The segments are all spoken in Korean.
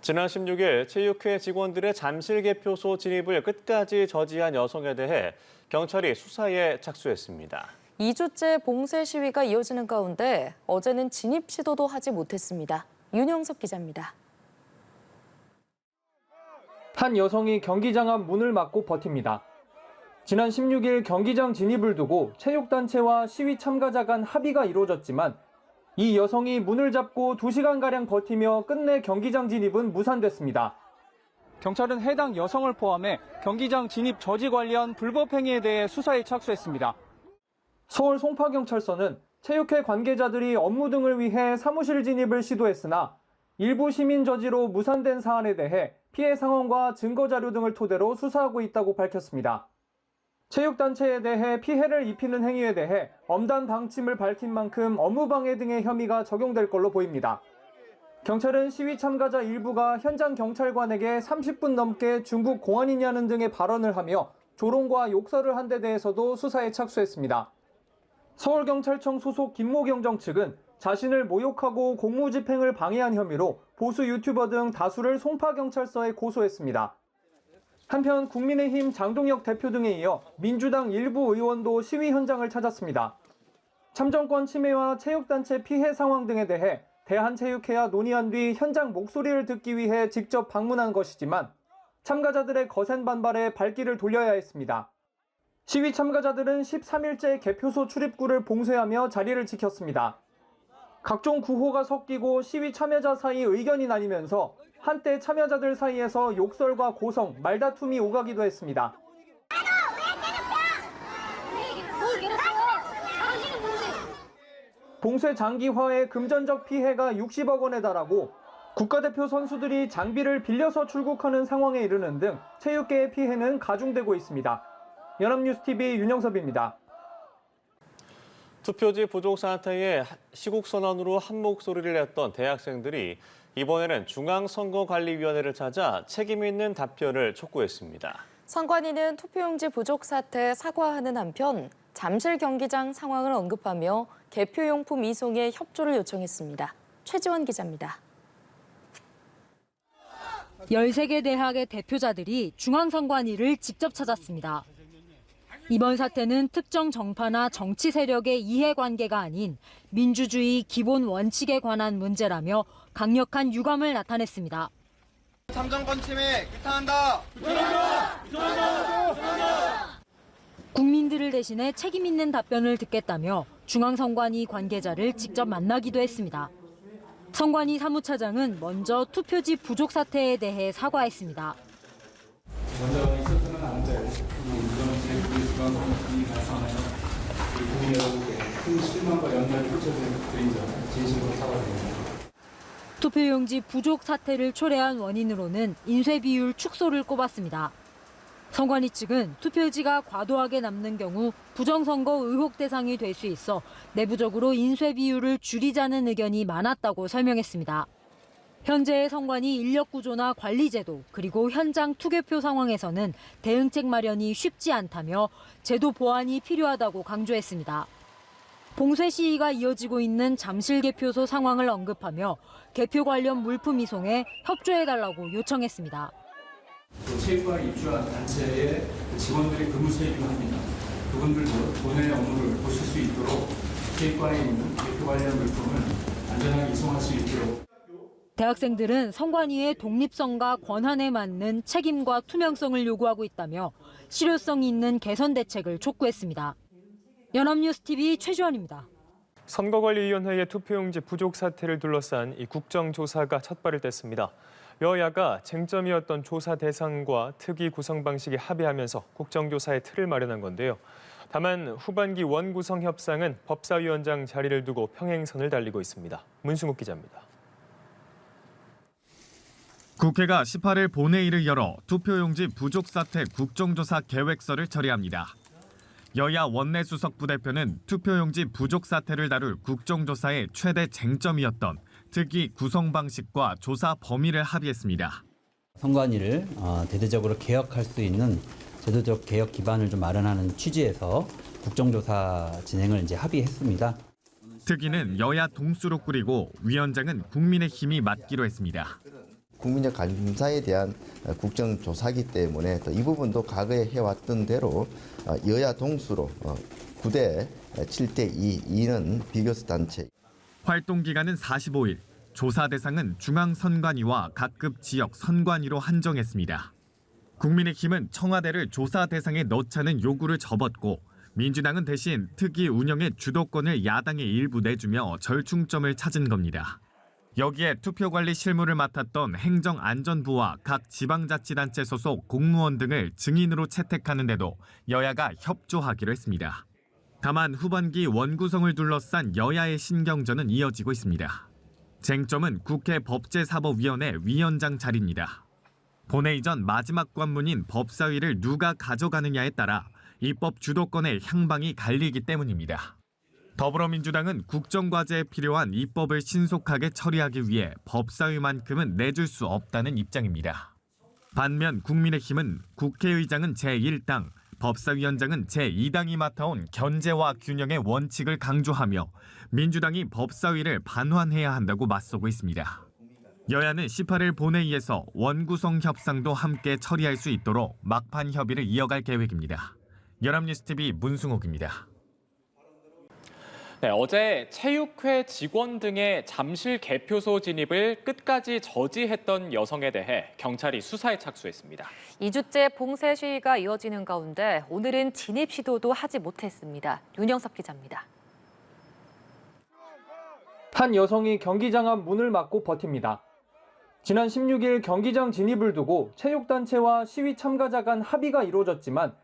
지난 16일 체육회 직원들의 잠실 개표소 진입을 끝까지 저지한 여성에 대해 경찰이 수사에 착수했습니다. 2주째 봉쇄 시위가 이어지는 가운데 어제는 진입 시도도 하지 못했습니다. 윤영석 기자입니다. 한 여성이 경기장 앞 문을 막고 버팁니다. 지난 16일 경기장 진입을 두고 체육단체와 시위 참가자 간 합의가 이루어졌지만 이 여성이 문을 잡고 2시간가량 버티며 끝내 경기장 진입은 무산됐습니다. 경찰은 해당 여성을 포함해 경기장 진입 저지 관련 불법 행위에 대해 수사에 착수했습니다. 서울 송파경찰서는 체육회 관계자들이 업무 등을 위해 사무실 진입을 시도했으나 일부 시민 저지로 무산된 사안에 대해 피해 상황과 증거 자료 등을 토대로 수사하고 있다고 밝혔습니다. 체육단체에 대해 피해를 입히는 행위에 대해 엄단 방침을 밝힌 만큼 업무방해 등의 혐의가 적용될 걸로 보입니다. 경찰은 시위 참가자 일부가 현장 경찰관에게 30분 넘게 중국 공안이냐는 등의 발언을 하며 조롱과 욕설을 한 데 대해서도 수사에 착수했습니다. 서울경찰청 소속 김모경정 측은 자신을 모욕하고 공무집행을 방해한 혐의로 보수 유튜버 등 다수를 송파경찰서에 고소했습니다. 한편 국민의힘 장동혁 대표 등에 이어 민주당 일부 의원도 시위 현장을 찾았습니다. 참정권 침해와 체육단체 피해 상황 등에 대해 대한체육회와 논의한 뒤 현장 목소리를 듣기 위해 직접 방문한 것이지만 참가자들의 거센 반발에 발길을 돌려야 했습니다. 시위 참가자들은 13일째 개표소 출입구를 봉쇄하며 자리를 지켰습니다. 각종 구호가 섞이고 시위 참여자 사이 의견이 나뉘면서 한때 참여자들 사이에서 욕설과 고성, 말다툼이 오가기도 했습니다. 봉쇄 장기화의 금전적 피해가 60억 원에 달하고 국가대표 선수들이 장비를 빌려서 출국하는 상황에 이르는 등 체육계의 피해는 가중되고 있습니다. 연합뉴스TV 윤영섭입니다. 투표지 부족 사태에 시국 선언으로 한 목소리를 냈던 대학생들이 이번에는 중앙선거관리위원회를 찾아 책임 있는 답변을 촉구했습니다. 선관위는 투표용지 부족 사태에 사과하는 한편 잠실 경기장 상황을 언급하며 개표용품 이송에 협조를 요청했습니다. 최지원 기자입니다. 13개 대학의 대표자들이 중앙선관위를 직접 찾았습니다. 이번 사태는 특정 정파나 정치 세력의 이해관계가 아닌 민주주의 기본 원칙에 관한 문제라며 강력한 유감을 나타냈습니다. 참정권 침해 규탄한다. 국민들을 대신해 책임 있는 답변을 듣겠다며 중앙선관위 관계자를 직접 만나기도 했습니다. 선관위 사무차장은 먼저 투표지 부족 사태에 대해 사과했습니다. 먼저 있어서는 안 될 이런 제국의 중앙선관위 말씀하여 국민 여러분께 큰 실망과 연단을 끼쳐드린 점 진심으로 사과드립니다. 투표용지 부족 사태를 초래한 원인으로는 인쇄 비율 축소를 꼽았습니다. 선관위 측은 투표지가 과도하게 남는 경우 부정선거 의혹 대상이 될 수 있어 내부적으로 인쇄 비율을 줄이자는 의견이 많았다고 설명했습니다. 현재의 선관위 인력 구조나 관리 제도 그리고 현장 투개표 상황에서는 대응책 마련이 쉽지 않다며 제도 보완이 필요하다고 강조했습니다. 봉쇄 시위가 이어지고 있는 잠실 개표소 상황을 언급하며 개표 관련 물품 이송에 협조해달라고 요청했습니다. 체육관에 입주한 단체의 직원들이 근무 수입을 합니다. 그분들도 본회의 업무를 보실 수 있도록 체육관에 있는 개표 관련 물품을 안전하게 이송할 수 있도록. 대학생들은 선관위의 독립성과 권한에 맞는 책임과 투명성을 요구하고 있다며 실효성 있는 개선 대책을 촉구했습니다. 연합뉴스TV 최주원입니다. 선거관리위원회의 투표용지 부족 사태를 둘러싼 이 국정조사가 첫 발을 뗐습니다. 여야가 쟁점이었던 조사 대상과 특위 구성 방식에 합의하면서 국정조사의 틀을 마련한 건데요. 다만 후반기 원구성 협상은 법사위원장 자리를 두고 평행선을 달리고 있습니다. 문승욱 기자입니다. 국회가 18일 본회의를 열어 투표용지 부족 사태 국정조사 계획서를 처리합니다. 여야 원내수석 부대표는 투표용지 부족 사태를 다룰 국정조사의 최대 쟁점이었던 특위 구성 방식과 조사 범위를 합의했습니다. 선관위를 대대적으로 개혁할 수 있는 제도적 개혁 기반을 좀 마련하는 취지에서 국정조사 진행을 이제 합의했습니다. 특위는 여야 동수로 꾸리고 위원장은 국민의힘이 맡기로 했습니다. 국민적 감사에 대한 국정조사이기 때문에 또 이 부분도 과거에 해왔던 대로 여야 동수로 9대 7대 2는 비교섭 단체. 활동 기간은 45일, 조사 대상은 중앙선관위와 각급 지역 선관위로 한정했습니다. 국민의힘은 청와대를 조사 대상에 넣자는 요구를 접었고 민주당은 대신 특위 운영의 주도권을 야당에 일부 내주며 절충점을 찾은 겁니다. 여기에 투표관리 실무를 맡았던 행정안전부와 각 지방자치단체 소속 공무원 등을 증인으로 채택하는데도 여야가 협조하기로 했습니다. 다만 후반기 원구성을 둘러싼 여야의 신경전은 이어지고 있습니다. 쟁점은 국회 법제사법위원회 위원장 자리입니다. 본회의 전 마지막 관문인 법사위를 누가 가져가느냐에 따라 입법 주도권의 향방이 갈리기 때문입니다. 더불어민주당은 국정과제에 필요한 입법을 신속하게 처리하기 위해 법사위만큼은 내줄 수 없다는 입장입니다. 반면 국민의힘은 국회의장은 제1당, 법사위원장은 제2당이 맡아온 견제와 균형의 원칙을 강조하며 민주당이 법사위를 반환해야 한다고 맞서고 있습니다. 여야는 18일 본회의에서 원구성 협상도 함께 처리할 수 있도록 막판 협의를 이어갈 계획입니다. 연합뉴스TV 문승욱입니다. 네, 어제 체육회 직원 등의 잠실 개표소 진입을 끝까지 저지했던 여성에 대해 경찰이 수사에 착수했습니다. 2주째 봉쇄 시위가 이어지는 가운데 오늘은 진입 시도도 하지 못했습니다. 윤영섭 기자입니다. 한 여성이 경기장 앞 문을 막고 버팁니다. 지난 16일 경기장 진입을 두고 체육단체와 시위 참가자 간 합의가 이루어졌지만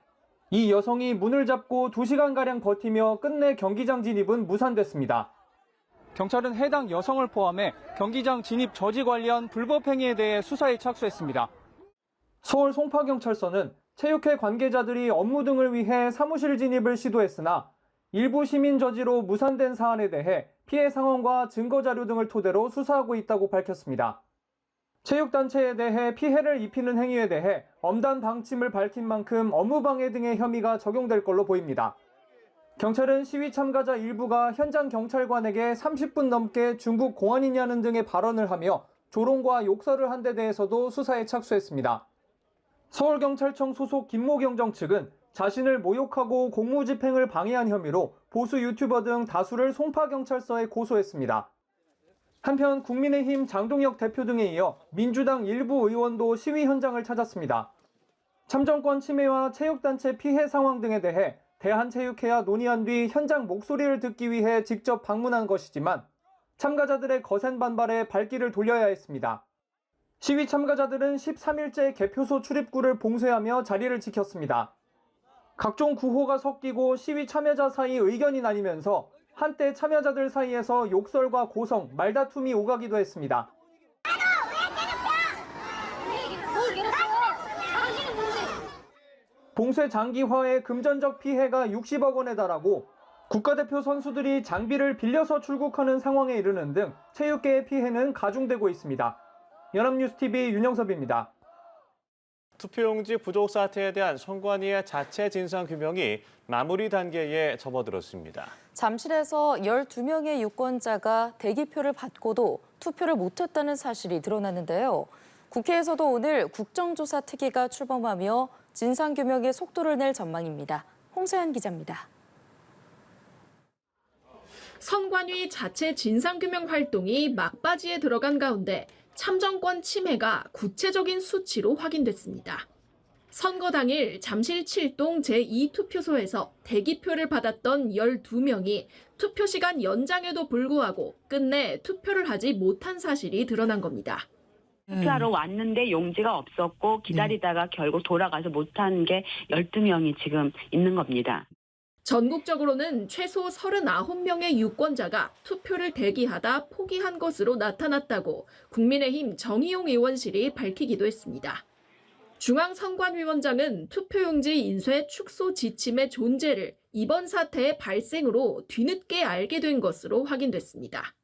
이 여성이 문을 잡고 2시간가량 버티며 끝내 경기장 진입은 무산됐습니다. 경찰은 해당 여성을 포함해 경기장 진입 저지 관련 불법 행위에 대해 수사에 착수했습니다. 서울 송파경찰서는 체육회 관계자들이 업무 등을 위해 사무실 진입을 시도했으나 일부 시민 저지로 무산된 사안에 대해 피해 상황과 증거 자료 등을 토대로 수사하고 있다고 밝혔습니다. 체육단체에 대해 피해를 입히는 행위에 대해 엄단 방침을 밝힌 만큼 업무방해 등의 혐의가 적용될 걸로 보입니다. 경찰은 시위 참가자 일부가 현장 경찰관에게 30분 넘게 중국 공안이냐는 등의 발언을 하며 조롱과 욕설을 한 데 대해서도 수사에 착수했습니다. 서울경찰청 소속 김모 경정 측은 자신을 모욕하고 공무집행을 방해한 혐의로 보수 유튜버 등 다수를 송파경찰서에 고소했습니다. 한편 국민의힘 장동혁 대표 등에 이어 민주당 일부 의원도 시위 현장을 찾았습니다. 참정권 침해와 체육단체 피해 상황 등에 대해 대한체육회와 논의한 뒤 현장 목소리를 듣기 위해 직접 방문한 것이지만 참가자들의 거센 반발에 발길을 돌려야 했습니다. 시위 참가자들은 13일째 개표소 출입구를 봉쇄하며 자리를 지켰습니다. 각종 구호가 섞이고 시위 참여자 사이 의견이 나뉘면서 한때 참여자들 사이에서 욕설과 고성, 말다툼이 오가기도 했습니다. 봉쇄 장기화의 금전적 피해가 60억 원에 달하고 국가대표 선수들이 장비를 빌려서 출국하는 상황에 이르는 등 체육계의 피해는 가중되고 있습니다. 연합뉴스TV 윤영섭입니다. 투표용지 부족 사태에 대한 선관위의 자체 진상규명이 마무리 단계에 접어들었습니다. 잠실에서 12명의 유권자가 대기표를 받고도 투표를 못했다는 사실이 드러났는데요. 국회에서도 오늘 국정조사 특위가 출범하며 진상규명에 속도를 낼 전망입니다. 홍소연 기자입니다. 선관위 자체 진상규명 활동이 막바지에 들어간 가운데 참정권 침해가 구체적인 수치로 확인됐습니다. 선거 당일 잠실 7동 제2투표소에서 대기표를 받았던 12명이 투표 시간 연장에도 불구하고 끝내 투표를 하지 못한 사실이 드러난 겁니다. 투표하러 왔는데 용지가 없었고 기다리다가 결국 돌아가서 못한 게 12명이 지금 있는 겁니다. 전국적으로는 최소 39명의 유권자가 투표를 대기하다 포기한 것으로 나타났다고 국민의힘 정의용 의원실이 밝히기도 했습니다. 중앙선관위원장은 투표용지 인쇄 축소 지침의 존재를 이번 사태의 발생으로 뒤늦게 알게 된 것으로 확인됐습니다.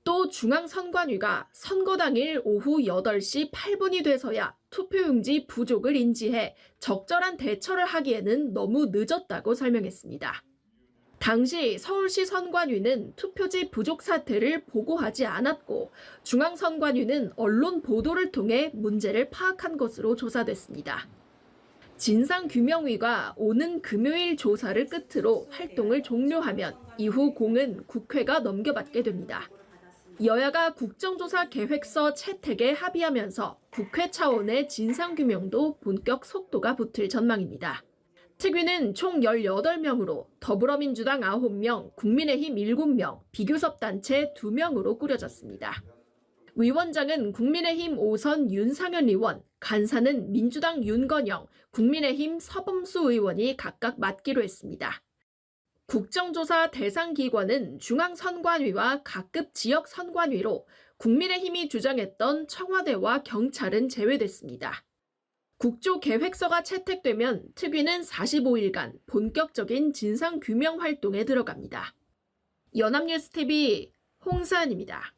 또 중앙선관위가 선거 당일 오후 8시 8분이 돼서야 투표용지 부족을 인지해 적절한 대처를 하기에는 너무 늦었다고 설명했습니다. 당시 서울시 선관위는 투표지 부족 사태를 보고하지 않았고 중앙선관위는 언론 보도를 통해 문제를 파악한 것으로 조사됐습니다. 진상규명위가 오는 금요일 조사를 끝으로 활동을 종료하면 이후 공은 국회가 넘겨받게 됩니다. 여야가 국정조사 계획서 채택에 합의하면서 국회 차원의 진상규명도 본격 속도가 붙을 전망입니다. 특위는 총 18명으로 더불어민주당 9명, 국민의힘 7명, 비교섭단체 2명으로 꾸려졌습니다. 위원장은 국민의힘 5선 윤상현 의원, 간사는 민주당 윤건영, 국민의힘 서범수 의원이 각각 맡기로 했습니다. 국정조사 대상 기관은 중앙선관위와 각급 지역선관위로 국민의힘이 주장했던 청와대와 경찰은 제외됐습니다. 국조계획서가 채택되면 특위는 45일간 본격적인 진상규명 활동에 들어갑니다. 연합뉴스TV 홍사은입니다.